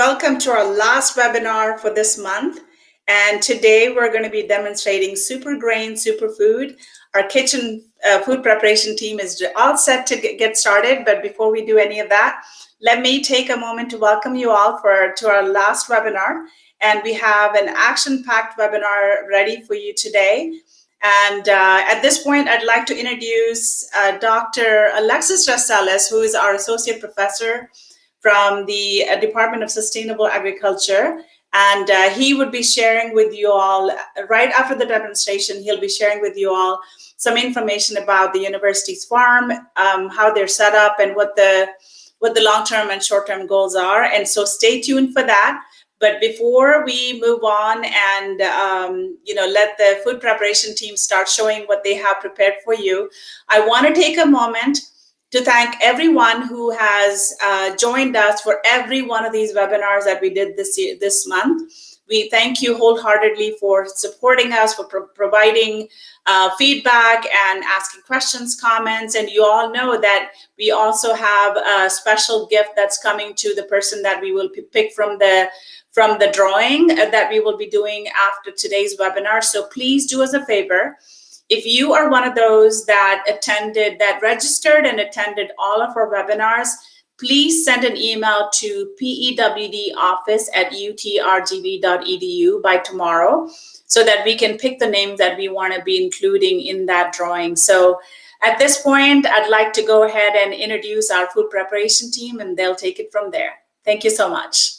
Welcome to our last webinar for this month. And today we're going to be demonstrating super grain, superfood. Our kitchen food preparation team is all set to get started. But before we do any of that, let me take a moment to welcome you all to our last webinar. And we have an action-packed webinar ready for you today. And at this point, I'd like to introduce Dr. Alexis Restales, who is our associate professor from the Department of Sustainable Agriculture. And he would be sharing with you all, right after the demonstration, he'll be sharing with you all some information about the university's farm, how they're set up, and what the long-term and short-term goals are. And so stay tuned for that. But before we move on and let the food preparation team start showing what they have prepared for you, I want to take a moment to thank everyone who has joined us for every one of these webinars that we did this month. We thank you wholeheartedly for supporting us, for providing feedback and asking questions, comments. And you all know that we also have a special gift that's coming to the person that we will pick from the drawing that we will be doing after today's webinar. So please do us a favor. If you are one of those that registered and attended all of our webinars, please send an email to pewdoffice@utrgv.edu by tomorrow so that we can pick the names that we want to be including in that drawing. So at this point, I'd like to go ahead and introduce our food preparation team, and they'll take it from there. Thank you so much.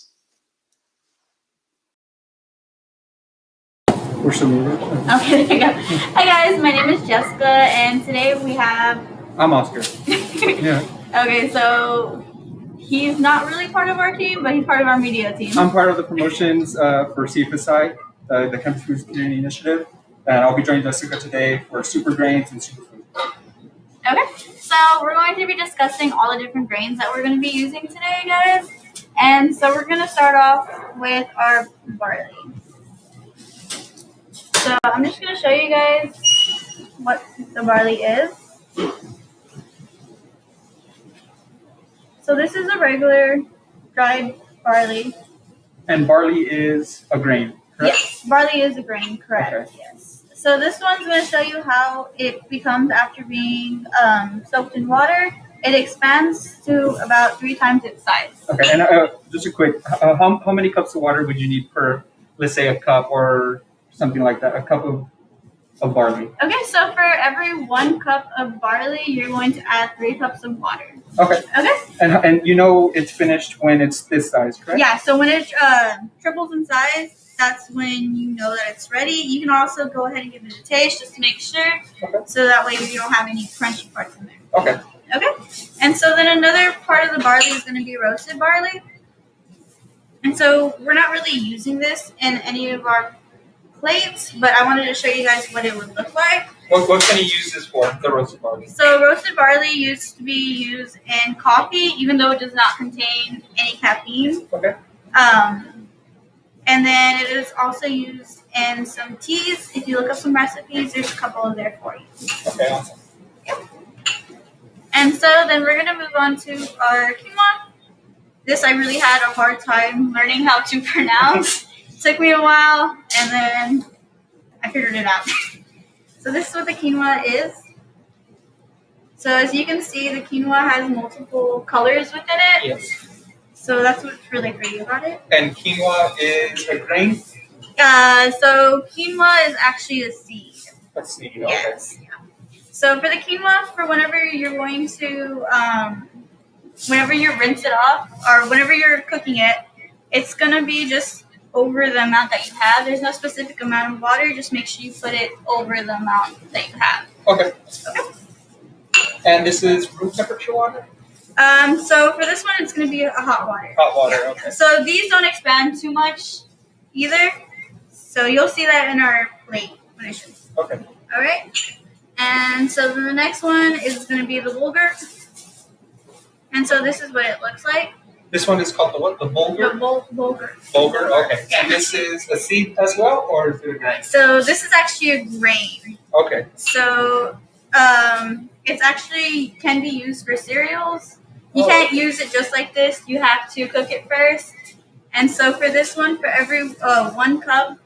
Okay, there you go. Hi guys, my name is Jessica, and today we have... I'm Oscar. Yeah. Okay, so he's not really part of our team, but he's part of our media team. I'm part of the promotions for CFSI, the Campus Foods Community Initiative, and I'll be joining Jessica today for super grains and superfood. Okay, so we're going to be discussing all the different grains that we're going to be using today, guys. And so we're going to start off with our barley. So I'm just going to show you guys what the barley is. So this is a regular dried barley. And barley is a grain, correct? Yes, barley is a grain, correct. Okay. Yes. So this one's going to show you how it becomes after being soaked in water. It expands to about 3 times its size. Okay, and just a quick, how many cups of water would you need per, let's say, a cup or something like that, a cup of barley? Okay, so for every 1 cup of barley, you're going to add 3 cups of water. Okay. Okay. And you know it's finished when it's this size, correct? Yeah, so when it triples in size, that's when you know that it's ready. You can also go ahead and give it a taste just to make sure, so that way you don't have any crunchy parts in there. Okay. Okay, and so then another part of the barley is going to be roasted barley. And so we're not really using this in any of our plates, but I wanted to show you guys what it would look like. What can you use this for, the roasted barley? So roasted barley used to be used in coffee, even though it does not contain any caffeine. Okay. And then it is also used in some teas. If you look up some recipes, there's a couple of there for you. Okay, awesome. Yep. And so then we're going to move on to our quinoa. This I really had a hard time learning how to pronounce. It took me a while, and then I figured it out. So this is what the quinoa is. So as you can see, the quinoa has multiple colors within it. Yes. So that's what's really pretty about it. And quinoa is a grain? So quinoa is actually a seed. A seed, okay. Yes. Yeah. So for the quinoa, for whenever you're going to, whenever you rinse it off, or whenever you're cooking it, it's going to be just over the amount that you have. There's no specific amount of water. Just make sure you put it over the amount that you have. Okay. Okay. And this is room temperature water? So for this one, it's going to be a hot water. Hot water, Yeah. okay. So these don't expand too much either. So you'll see that in our plate when I show you. Okay. All right. And so then the next one is going to be the bulgur. And so this is what it looks like. This one is called the what? The bulgur? The bulgur. Bulgur, okay. Yeah. And this is a seed as well, or is it a grain? So this is actually a grain. Okay. So it's actually can be used for cereals. You can't use it just like this. You have to cook it first, And so for this one, for every 1 cup,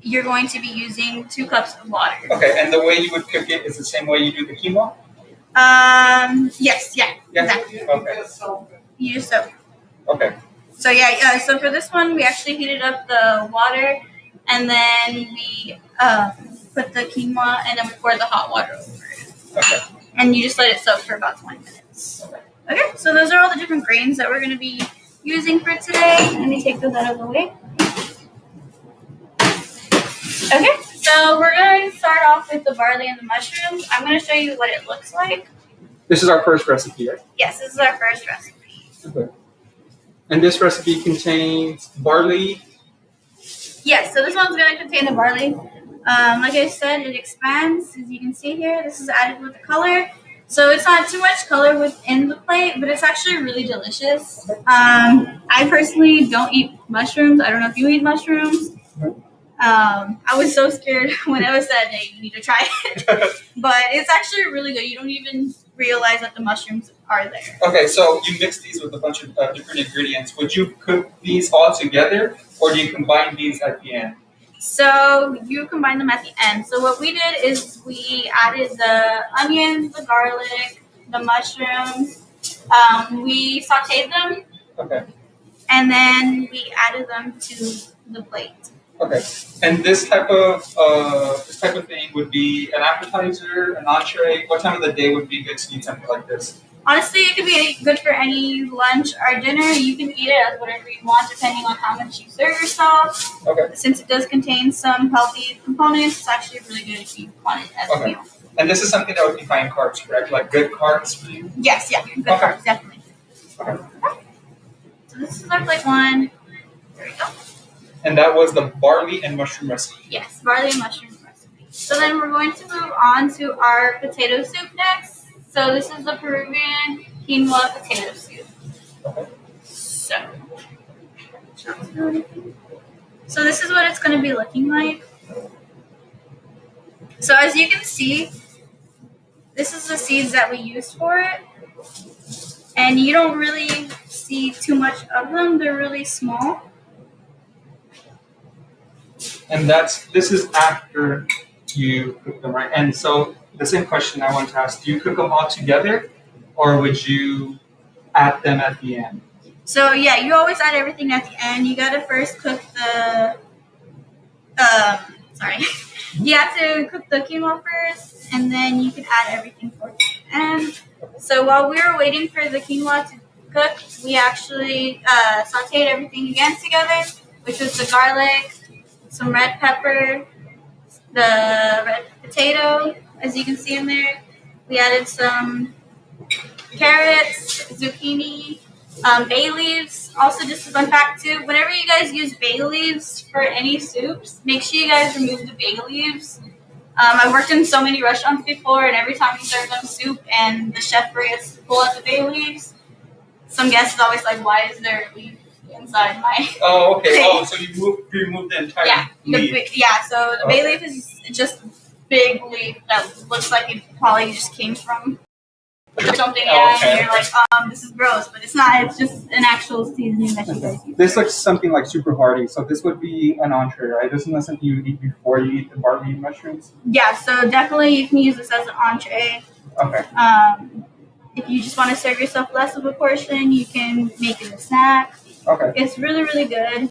you're going to be using 2 cups of water. Okay, and the way you would cook it is the same way you do the quinoa? Yes, yeah, exactly. Okay. You just soak. Okay. So yeah, so for this one, we actually heated up the water, and then we put the quinoa, and then we poured the hot water over it. Okay. And you just let it soak for about 20 minutes. Okay, so those are all the different grains that we're going to be using for today. Let me take those out of the way. Okay, so we're going to start off with the barley and the mushrooms. I'm going to show you what it looks like. This is our first recipe, right? Yes, this is our first recipe. Okay. And this recipe contains barley. Yes, so this one's going to contain the barley. Like I said, it expands, as you can see here. This is added with the color. So it's not too much color within the plate, but it's actually really delicious. I personally don't eat mushrooms. I don't know if you eat mushrooms. I was so scared when it was said, hey, you need to try it. But it's actually really good. You don't even realize that the mushrooms are there. Okay, so you mix these with a bunch of different ingredients. Would you cook these all together, or do you combine these at the end? So you combine them at the end. So what we did is we added the onions, the garlic, the mushrooms. We sauteed them. Okay. And then we added them to the plate. Okay. And this type of thing would be an appetizer, an entree. What time of the day would be good to eat something like this? Honestly, it could be good for any lunch or dinner. You can eat it as whatever you want, depending on how much you serve yourself. Okay. Since it does contain some healthy components, it's actually really good if you want it as a meal. And this is something that would be high in carbs, correct? Like good carbs for you? Yes, yeah, good carbs, definitely. Okay. So this is our plate 1. There we go. And that was the barley and mushroom recipe. Yes, barley and mushroom recipe. So then we're going to move on to our potato soup next. So this is the Peruvian quinoa potato soup. Okay. So this is what it's going to be looking like. So as you can see, this is the seeds that we used for it. And you don't really see too much of them. They're really small. And this is after you cook them, right? And so the same question I want to ask, do you cook them all together, or would you add them at the end? So yeah, you always add everything at the end. You gotta first cook the, you have to cook the quinoa first, and then you can add everything for the end. So while we were waiting for the quinoa to cook, we actually sauteed everything again together, which was the garlic, some red pepper, the red potato, as you can see in there. We added some carrots, zucchini, bay leaves. Also, just a fun fact too, whenever you guys use bay leaves for any soups, make sure you guys remove the bay leaves. I've worked in so many restaurants before, and every time we serve them soup and the chef forgets to pull out the bay leaves, some guest is always like, why is there a leaf inside my Oh, okay. plate? Oh, so you removed the entire leaf. So the bay leaf is just a big leaf that looks like it probably just came from something. And you're like, this is gross, but it's not. It's just an actual seasoning that you guys use. This looks something like super hearty, so this would be an entree, right? This is not something you eat before you eat the barley mushrooms? Yeah, so definitely you can use this as an entree. Okay. If you just want to serve yourself less of a portion, you can make it a snack. Okay. It's really, really good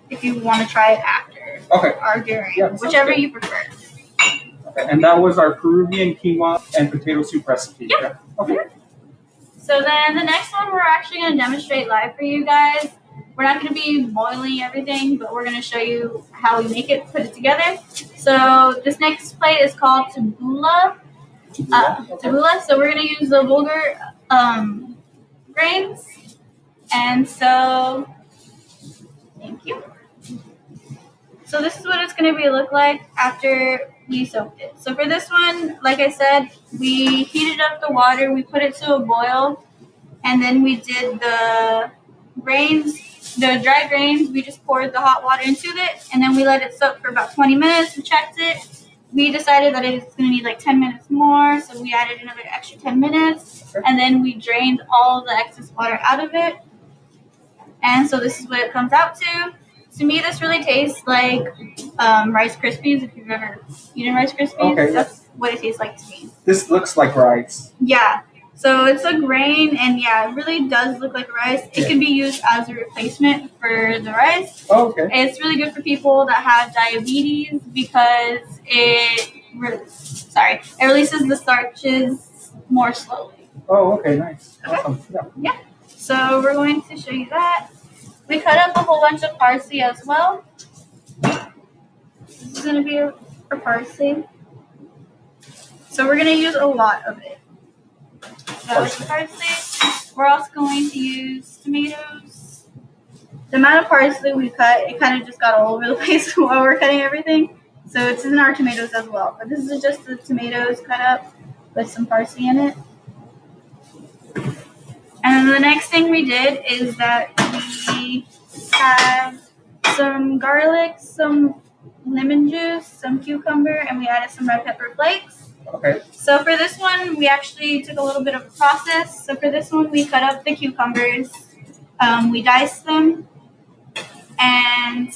if you want to try it after or during, whichever you prefer. Okay, and that was our Peruvian quinoa and potato soup recipe. Yep. Yeah. Okay. So then the next one we're actually going to demonstrate live for you guys. We're not going to be boiling everything, but we're going to show you how we make it, put it together. So this next plate is called Taboola Tabula. So we're going to use the bulgur grains. And so, thank you. So this is what it's going to be look like after you soaked it. So for this one, like I said, we heated up the water, we put it to a boil, and then we did the grains, the dry grains, we just poured the hot water into it, and then we let it soak for about 20 minutes. We checked it. We decided that it's going to need like 10 minutes more, so we added another extra 10 minutes, and then we drained all the excess water out of it. And so this is what it comes out to. To me, this really tastes like Rice Krispies. If you've ever eaten Rice Krispies, Okay. that's what it tastes like to me. This looks like rice. Yeah. So it's a grain, and yeah, it really does look like rice. It can be used as a replacement for the rice. Oh, okay. It's really good for people that have diabetes because it releases the starches more slowly. Oh, okay, nice. Okay. Awesome. Yeah. So we're going to show you that. We cut up a whole bunch of parsley as well. This is going to be for parsley. So we're going to use a lot of it. So with the parsley, we're also going to use tomatoes. The amount of parsley we cut, it kind of just got all over the place while we're cutting everything. So it's in our tomatoes as well. But this is just the tomatoes cut up with some parsley in it. And then the next thing we did is that we have some garlic, some lemon juice, some cucumber, and we added some red pepper flakes. Okay. So for this one, we actually took a little bit of a process. So for this one, we cut up the cucumbers, we diced them, and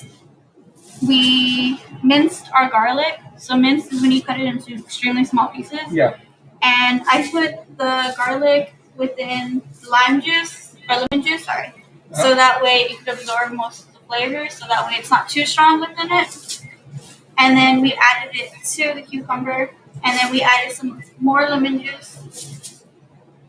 we minced our garlic. So minced is when you cut it into extremely small pieces. Yeah. And I put the garlic within lime juice, or lemon juice, sorry. So that way it could absorb most of the flavors, so that way it's not too strong within it. And then we added it to the cucumber, and then we added some more lemon juice.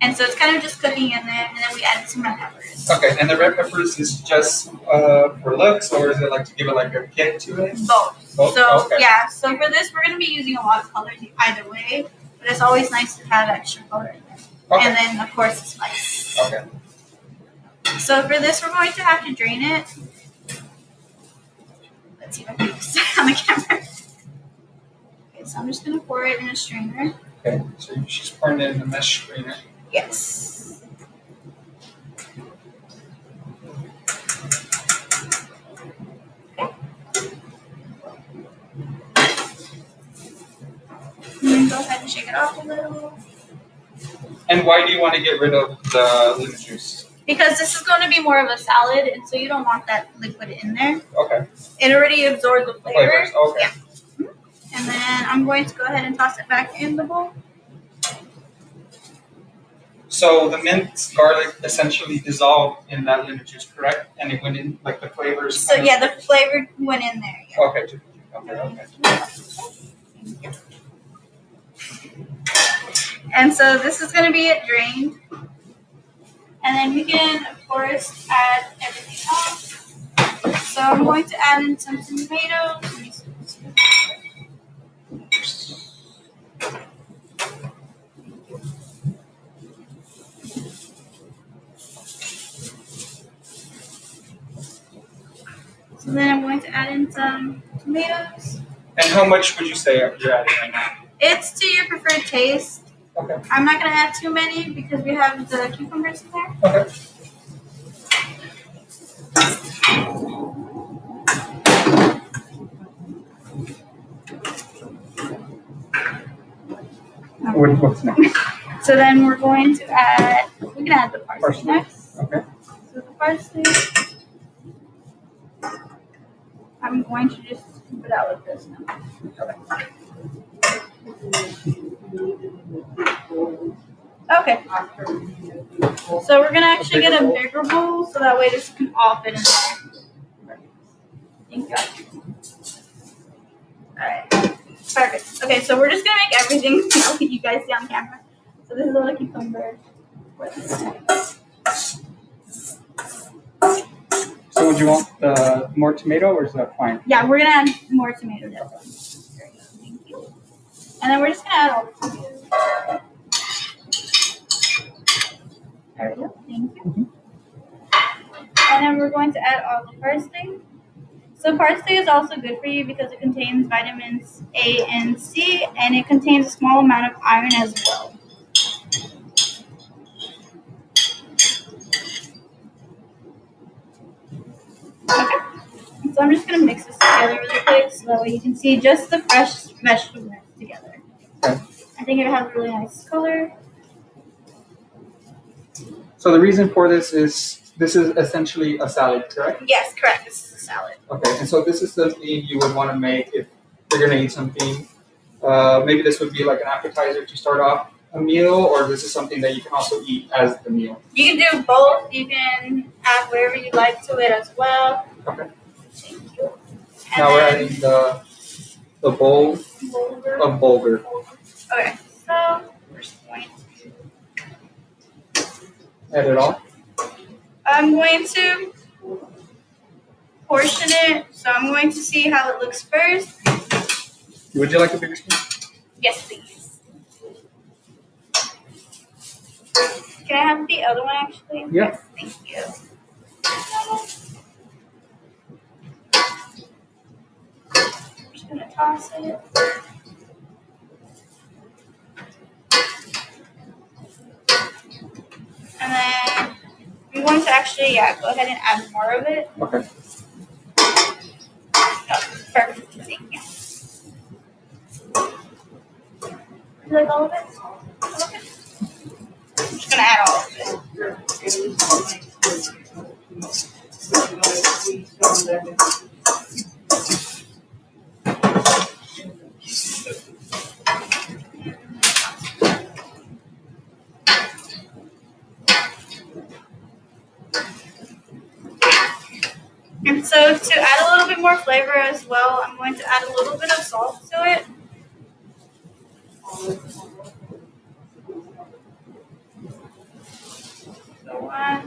And so it's kind of just cooking in there, and then we added some red peppers. Okay, and the red peppers is just for looks, or is it like to give it like a kick to it? Both. Both? So Okay. yeah, so for this we're going to be using a lot of colors either way, but it's always nice to have extra color in there. Okay. And then of course the spice. Okay. So for this we're going to have to drain it. Let's see if I can use it on the camera. Okay, so I'm just going to pour it in a strainer. Okay, so she's pouring it in the mesh strainer. Yes. And then go ahead and shake it off a little. And why do you want to get rid of the lemon juice? Because this is going to be more of a salad, and so you don't want that liquid in there. Okay. It already absorbed the flavor. Flavors, okay. Yeah. And then I'm going to go ahead and toss it back in the bowl. So the minced garlic essentially dissolved in that lemon juice, correct? And it went in, like the flavors. So yeah, the flavor went in there. Yeah. Okay. And so this is going to be it drained. And then we can, of course, add everything else. So I'm going to add in some tomatoes. So then I'm going to add in some tomatoes. And how much would you say you're adding right now? It's to your preferred taste. Okay. I'm not going to add too many because we have the cucumbers in there. Okay. What's next? So then we're going to add, we can add the parsley next. Okay. So the parsley, I'm going to just scoop it out like this now. Okay. So we're going to actually get a bigger bowl so that way this can all fit in there. Thank you. Alright. Perfect. Okay, so we're just going to make everything that you guys see on camera. So this is all the cucumber. So would you want more tomato, or is that fine? Yeah, we're going to add more tomatoes. There you go. Thank you. And then we're just going to add all the tomatoes. There we go. Thank you. Mm-hmm. And then we're going to add all the parsley. So parsley is also good for you because it contains vitamins A and C, and it contains a small amount of iron as well. Okay. So I'm just going to mix this together really quick so that way you can see just the fresh vegetables together. Okay. I think it has a really nice color. So the reason for this is this is essentially a salad, correct? Yes, correct. This is a salad. Okay, and so this is something you would want to make if you're going to eat something. Maybe this would be like an appetizer to start off a meal, or this is something that you can also eat as the meal. You can do both. You can add whatever you like to it as well. Okay. Thank you. Now we're adding the bowl Bulgur. of bulgur. Okay, so we're just going to. Add it all. I'm going to portion it, so I'm going to see how it looks first. Would you like a bigger spoon? Yes, please. Can I have the other one actually? Yeah. Thank you. I'm just gonna toss it. And then we want to actually, go ahead and add more of it. Okay. Oh, perfect. Thank you. You like all of it? Okay. I'm just gonna add all of it. And so to add a little bit more flavor as well, I'm going to add a little bit of salt to it. So I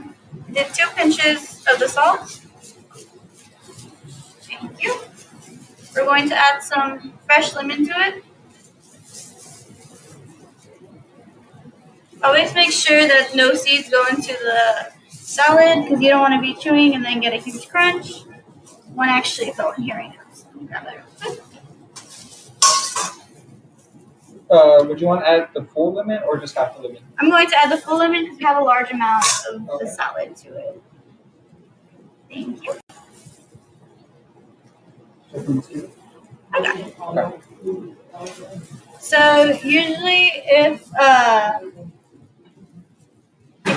did 2 pinches of the salt. Thank you. We're going to add some fresh lemon to it. Always make sure that no seeds go into the salad because you don't want to be chewing and then get a huge crunch. One actually fell in here right now, so let me grab that real quick. Would you want to add the full lemon or just half the lemon? I'm going to add the full lemon because we have a large amount of the salad to it. Thank you. Okay. So usually if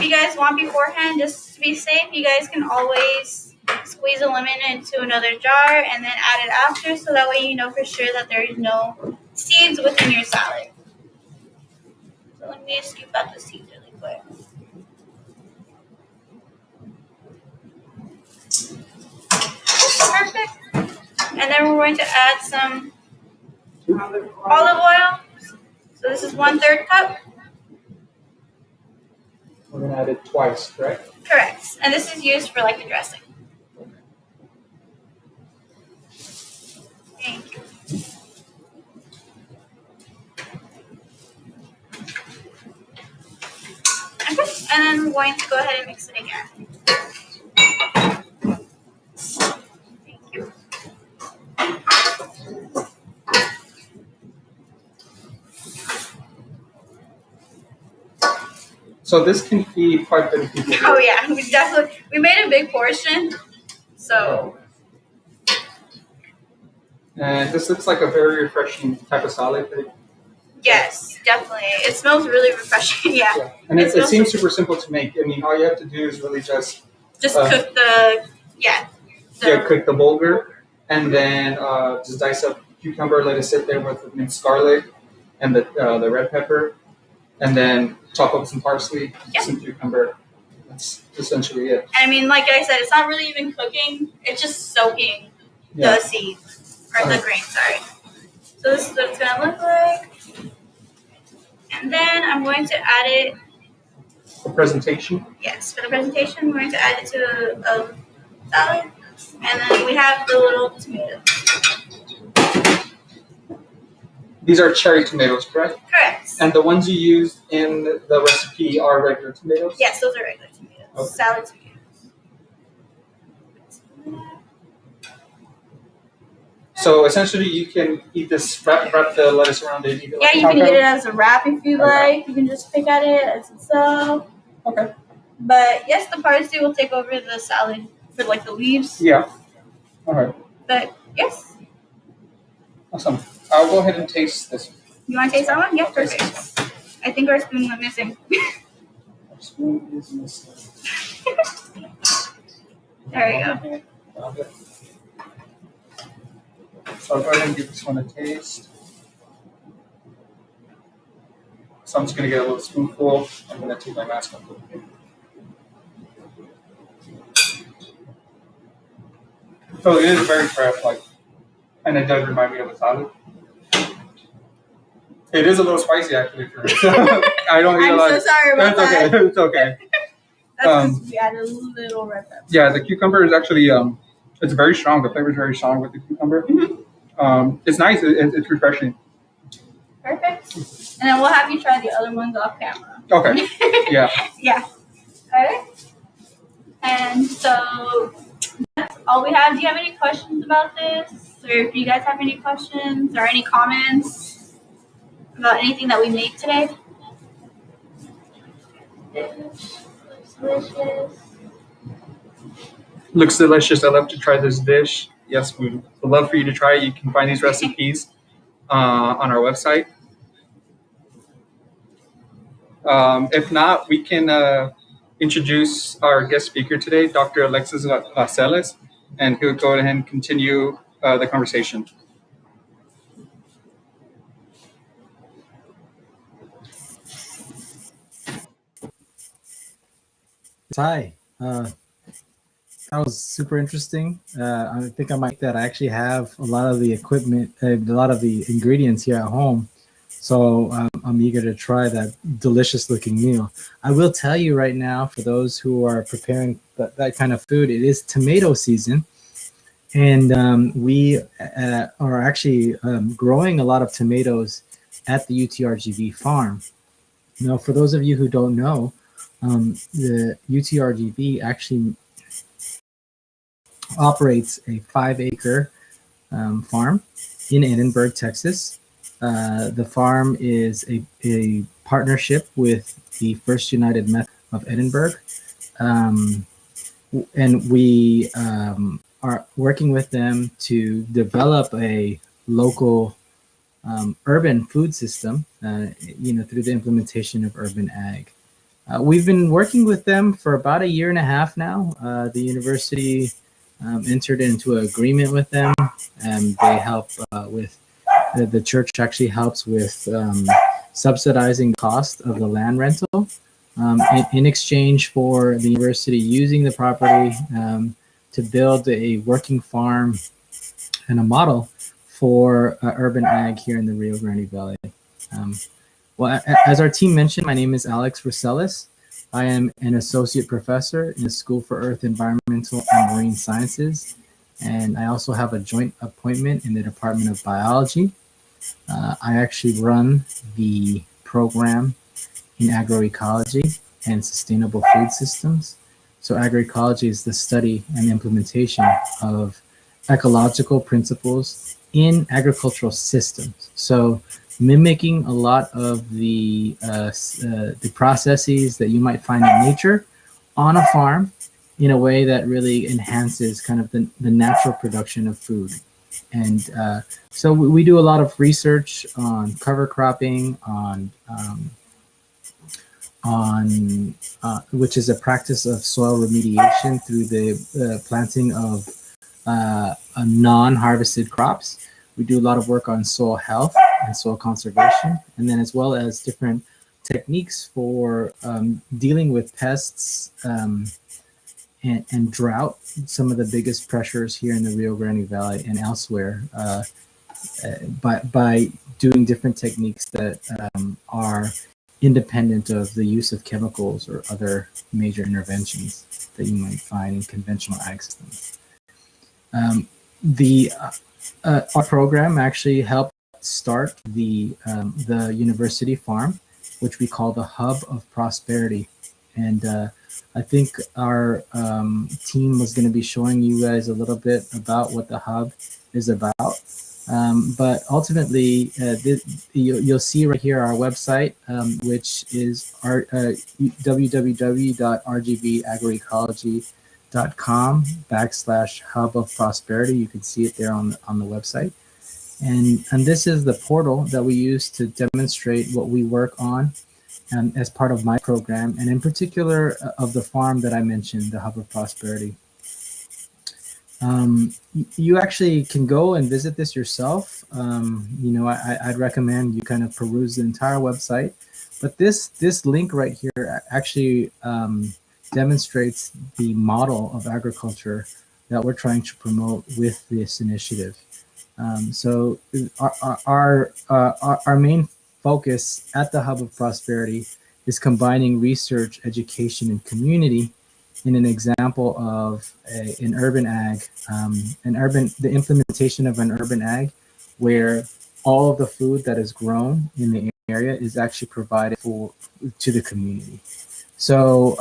you guys want beforehand, just to be safe, you guys can always squeeze a lemon into another jar and then add it after, so that way you know for sure that there is no seeds within your salad. So let me just scoop out the seeds really quick. Perfect. And then we're going to add some olive oil. So this is 1/3 cup. We're going to add it twice, correct? Correct. And this is used for like the dressing. Thank you. Okay. And then we're going to go ahead and mix it again. Thank you. So this can feed quite a bit of people. Oh yeah, we made a big portion. So And this looks like a very refreshing type of salad. yes, definitely. It smells really refreshing. Yeah. And it smells seems super simple to make. I mean, all you have to do is really just cook the cook the bulgur, and then just dice up cucumber, let it sit there with the minced garlic and the red pepper, and then chop up some parsley, some cucumber. That's essentially it. I mean, like I said, it's not really even cooking. It's just soaking the seeds or the grain. Sorry. So this is what it's gonna look like. And then I'm going to add it. The presentation. Yes, for the presentation, we're going to add it to a salad, and then we have the little tomatoes. These are cherry tomatoes, correct? Correct. And the ones you used in the recipe are regular tomatoes? Yes, those are regular tomatoes. Okay. Salad tomatoes. So essentially, you can eat this, wrap the lettuce around it. Eat it like You can eat it as a wrap if you like. You can just pick at it as itself. Okay. But yes, the parsley will take over the salad for like the leaves. Yeah. All right. But yes. Awesome. I'll go ahead and taste this. You want to taste that one? Yeah, perfect. I think our spoon went missing. Our spoon is missing. There you go. So I'll go ahead and give this one a taste. So I'm just going to get a little spoonful. I'm going to take my mask off. So it is very craft-like, and it does remind me of a salad. It is a little spicy, actually, for me. I don't eat a lot. I'm so sorry about that. Okay. It's okay. That's because we added a little red pepper. Yeah, the cucumber is actually it's very strong. The flavor is very strong with the cucumber. Mm-hmm. It's nice. It's refreshing. Perfect. And then we'll have you try the other ones off camera. Okay. Yeah. Yeah. Okay. And so that's all we have. Do you have any questions about this? Or if you guys have any questions or any comments about anything that we made today? Looks delicious. Looks delicious. I'd love to try this dish. Yes, we would love for you to try it. You can find these recipes on our website. If not, we can introduce our guest speaker today, Dr. Alexis Laceles, and he'll go ahead and continue the conversation. Hi. That was super interesting. I think I might that I actually have a lot of the equipment, a lot of the ingredients here at home. So I'm eager to try that delicious looking meal. I will tell you right now, for those who are preparing that kind of food, it is tomato season. And we are actually growing a lot of tomatoes at the UTRGV Farm. Now, for those of you who don't know, the UTRGV actually operates a 5-acre farm in Edinburgh, Texas. The farm is a partnership with the First United Methodist of Edinburgh. And we are working with them to develop a local urban food system, through the implementation of urban ag. We've been working with them for about 1.5 years now. The university entered into an agreement with them, and they help with the church actually helps with subsidizing the cost of the land rental in exchange for the university using the property to build a working farm and a model for urban ag here in the Rio Grande Valley. Well, as our team mentioned, my name is Alex Rosellis. I am an associate professor in the School for Earth, Environmental, and Marine Sciences, and I also have a joint appointment in the Department of Biology. I actually run the program in agroecology and sustainable food systems. So agroecology is the study and implementation of ecological principles in agricultural systems. So mimicking a lot of the processes that you might find in nature on a farm in a way that really enhances kind of the natural production of food. And so we do a lot of research on cover cropping, on which is a practice of soil remediation through the planting of non-harvested crops. We do a lot of work on soil health and soil conservation, and then as well as different techniques for dealing with pests and drought, some of the biggest pressures here in the Rio Grande Valley and elsewhere, by doing different techniques that are independent of the use of chemicals or other major interventions that you might find in conventional ag systems. Our program actually helped start the university farm, which we call the Hub of Prosperity. And I think our team was going to be showing you guys a little bit about what the Hub is about. But ultimately, you'll see right here our website, which is www.rgvagroecology.com/Hub of Prosperity. You can see it there on the website. And this is the portal that we use to demonstrate what we work on as part of my program, and in particular of the farm that I mentioned, the Hub of Prosperity. You actually can go and visit this yourself. I'd recommend you kind of peruse the entire website. But this link right here actually demonstrates the model of agriculture that we're trying to promote with this initiative. So our main focus at the Hub of Prosperity is combining research, education, and community in an example of an urban ag, the implementation of an urban ag, where all of the food that is grown in the area is actually provided to the community. So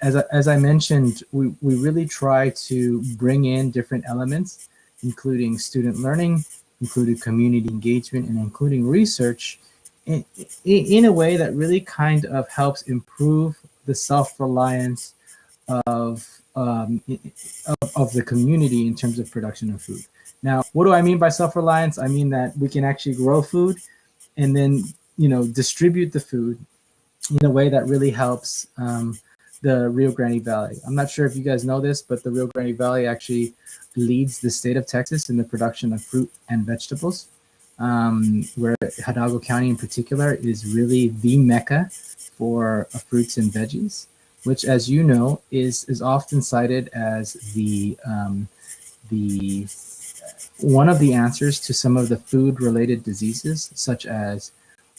as I mentioned, we really try to bring in different elements, including student learning, including community engagement, and including research in a way that really kind of helps improve the self-reliance of the community in terms of production of food. Now, what do I mean by self-reliance? I mean that we can actually grow food and then distribute the food in a way that really helps the Rio Grande Valley. I'm not sure if you guys know this, but the Rio Grande Valley actually leads the state of Texas in the production of fruit and vegetables, where Hidalgo County in particular is really the mecca for fruits and veggies, which, as you know, is often cited as the one of the answers to some of the food-related diseases, such as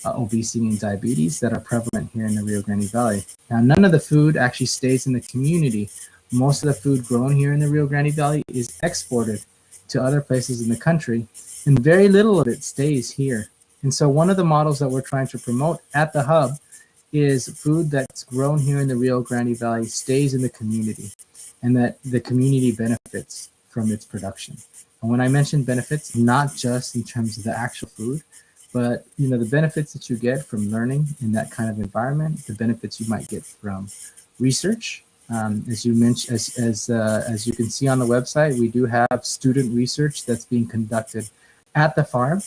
obesity and diabetes, that are prevalent here in the Rio Grande Valley. Now, none of the food actually stays in the community. Most of the food grown here in the Rio Grande Valley is exported to other places in the country, and very little of it stays here. And so one of the models that we're trying to promote at the Hub is food that's grown here in the Rio Grande Valley stays in the community, and that the community benefits from its production. And when I mention benefits, not just in terms of the actual food, but the benefits that you get from learning in that kind of environment, the benefits you might get from research. As you mentioned, as you can see on the website, we do have student research that's being conducted at the farm,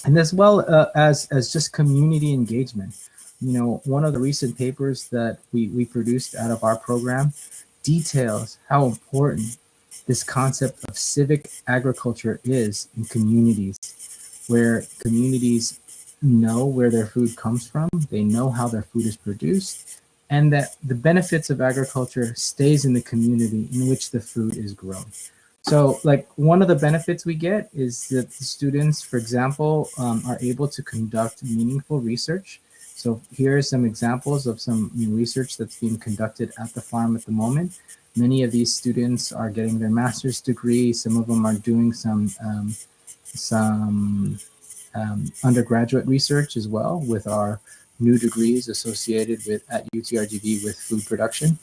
and as well as just community engagement. One of the recent papers that we produced out of our program details how important this concept of civic agriculture is in communities, where communities know where their food comes from, they know how their food is produced, and that the benefits of agriculture stays in the community in which the food is grown. So, like, one of the benefits we get is that the students, for example, are able to conduct meaningful research. So here are some examples of some research that's being conducted at the farm at the moment. Many of these students are getting their master's degree. Some of them are doing some undergraduate research as well with our new degrees associated with at UTRGV with food production.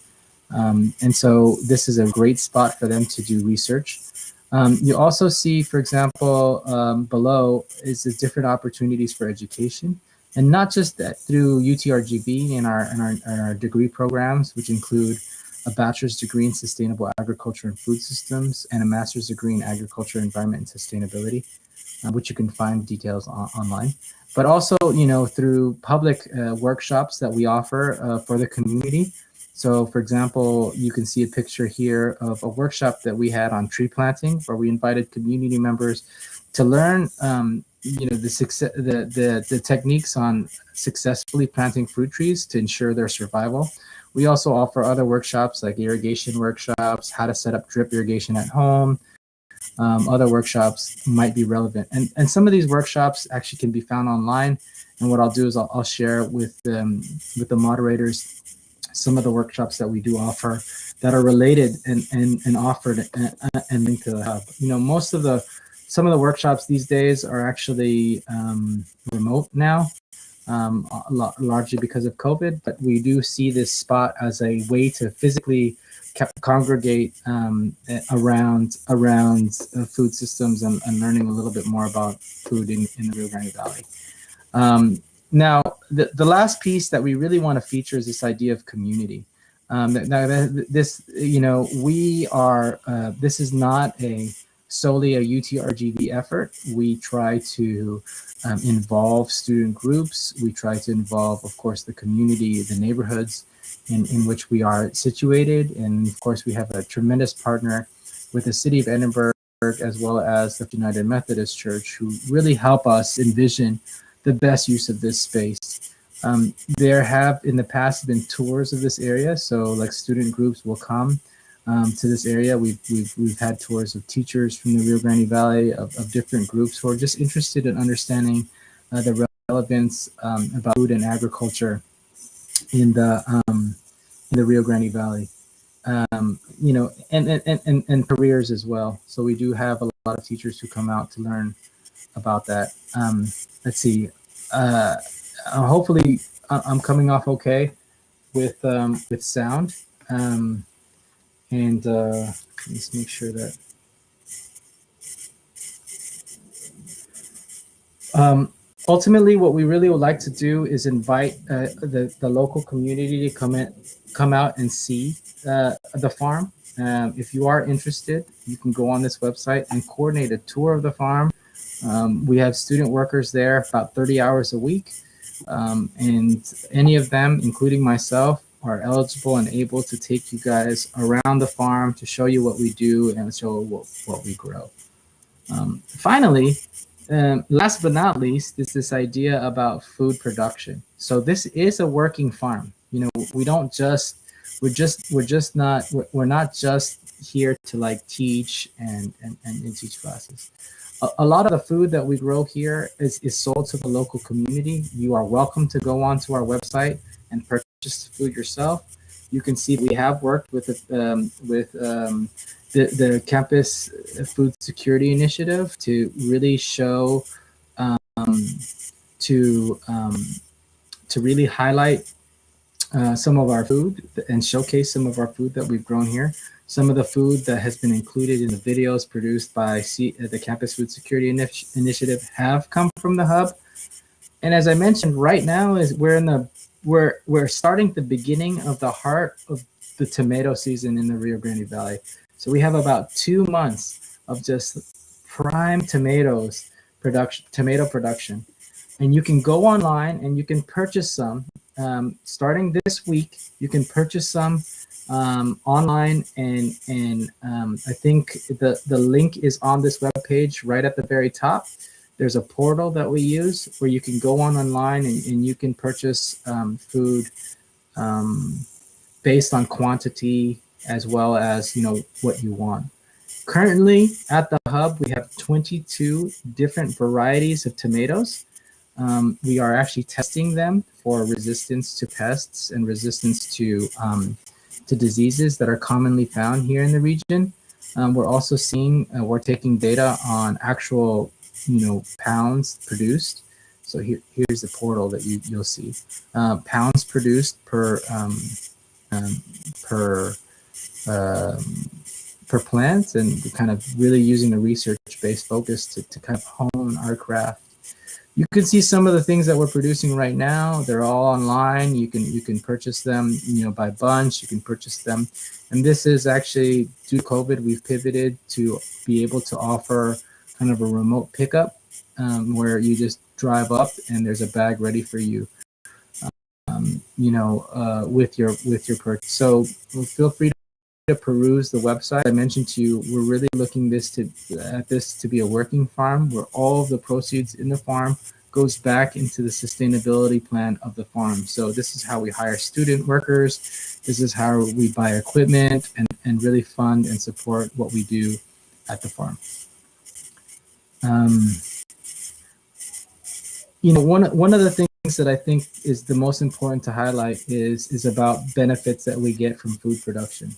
And so this is a great spot for them to do research. You also see, for example, below is the different opportunities for education, and not just that through UTRGV and our degree programs, which include a bachelor's degree in sustainable agriculture and food systems and a master's degree in agriculture, environment, and sustainability, which you can find details online. But also, through public workshops that we offer for the community. So, for example, you can see a picture here of a workshop that we had on tree planting, where we invited community members to learn, the techniques on successfully planting fruit trees to ensure their survival. We also offer other workshops like irrigation workshops, how to set up drip irrigation at home. Other workshops might be relevant, and some of these workshops actually can be found online. And what I'll do is I'll share with the moderators some of the workshops that we do offer that are related and offered and linked to the Hub. Some of the workshops these days are actually remote now, largely because of COVID, but we do see this spot as a way to physically congregate around food systems and learning a little bit more about food in the Rio Grande Valley. Now, the last piece that we really want to feature is this idea of community. This is not solely a UTRGV effort. We try to involve student groups. We try to involve, of course, the community, the neighborhoods in which we are situated. And of course, we have a tremendous partner with the City of Edinburgh as well as the United Methodist Church, who really help us envision the best use of this space. There have in the past been tours of this area, so like student groups will come to this area. We've had tours of teachers from the Rio Grande Valley of different groups who are just interested in understanding the relevance about food and agriculture in the Rio Grande Valley. You know, and careers as well. So we do have a lot of teachers who come out to learn about that. Let's see. Hopefully, I'm coming off okay with sound. And let's make sure that. Ultimately, what we really would like to do is invite the local community to come out and see the farm. If you are interested, you can go on this website and coordinate a tour of the farm. We have student workers there about 30 hours a week, and any of them, including myself, are eligible and able to take you guys around the farm to show you what we do and show what we grow. Finally, last but not least, is this idea about food production. So this is a working farm. You know, we're not just here to like teach and teach classes. A lot of the food that we grow here is sold to the local community. You are welcome to go onto our website and purchase the food yourself. You can see we have worked with the Campus Food Security Initiative to really show to really highlight some of our food and showcase some of our food that we've grown here. Some of the food that has been included in the videos produced by the Campus Food Security Initiative have come from the hub. And as I mentioned, right now is we're starting the beginning of the heart of the tomato season in the Rio Grande Valley. So we have about 2 months of just prime tomato production. And you can go online and you can purchase some. Starting this week, you can purchase some online, and I think the link is on this webpage right at the very top. There's a portal that we use where you can go online and you can purchase food based on quantity as well as, you know, what you want. Currently at the hub, we have 22 different varieties of tomatoes. We are actually testing them for resistance to pests and resistance to diseases that are commonly found here in the region. We're also we're taking data on actual, you know, pounds produced. So here's the portal that you'll see. Pounds produced per plant, and we're kind of really using a research-based focus to kind of hone our craft. You can see some of the things that we're producing right now. They're all online. You can purchase them, you know, by bunch. You can purchase them. And this is actually, due to COVID, we've pivoted to be able to offer kind of a remote pickup where you just drive up and there's a bag ready for you, you know, with your purchase. So feel free to peruse the website. I mentioned to you, we're really looking at this to be a working farm where all of the proceeds in the farm goes back into the sustainability plan of the farm. So this is how we hire student workers. This is how we buy equipment and really fund and support what we do at the farm. You know, one of the things that I think is the most important to highlight is about benefits that we get from food production.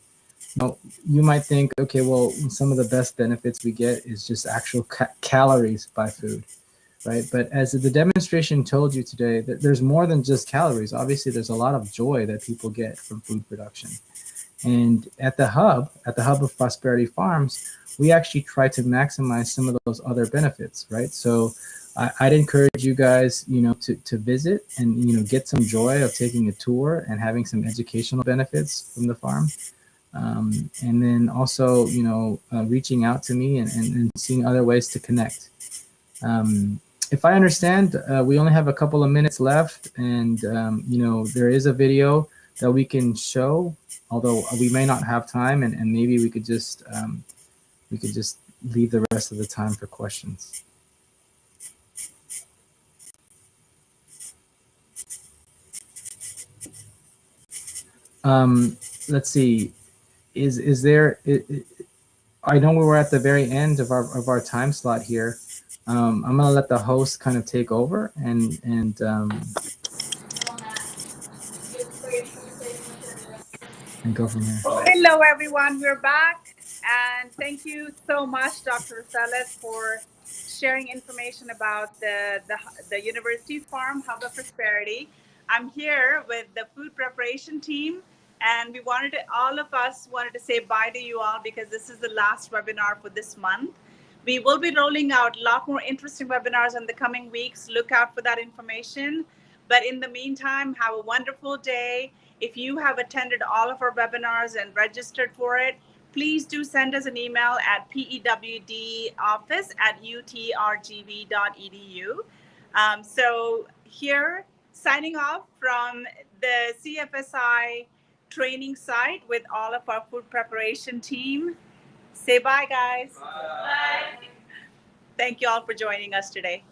Now, you might think, okay, well, some of the best benefits we get is just actual calories by food, right? But as the demonstration told you today, that there's more than just calories. Obviously, there's a lot of joy that people get from food production. And at the hub of Prosperity Farms, we actually try to maximize some of those other benefits, right? So I'd encourage you guys, you know, to visit and, you know, get some joy of taking a tour and having some educational benefits from the farm. And then also, you know, reaching out to me and seeing other ways to connect. If I understand, we only have a couple of minutes left, and, you know, there is a video that we can show, although we may not have time, and maybe we could just we could just leave the rest of the time for questions. Let's see. Is there? I know we're at the very end of our time slot here. I'm gonna let the host kind of take over and go from here. Hello, everyone. We're back, and thank you so much, Dr. Rosales, for sharing information about the University Farm Hub of Prosperity. I'm here with the food preparation team, and all of us wanted to say bye to you all because this is the last webinar for this month. We will be rolling out a lot more interesting webinars in the coming weeks. Look out for that information. But in the meantime, have a wonderful day. If you have attended all of our webinars and registered for it, please do send us an email at pewdoffice@utrgv.edu. So here, signing off from the CFSI training site with all of our food preparation team. Say bye, guys. Bye. Thank you all for joining us today.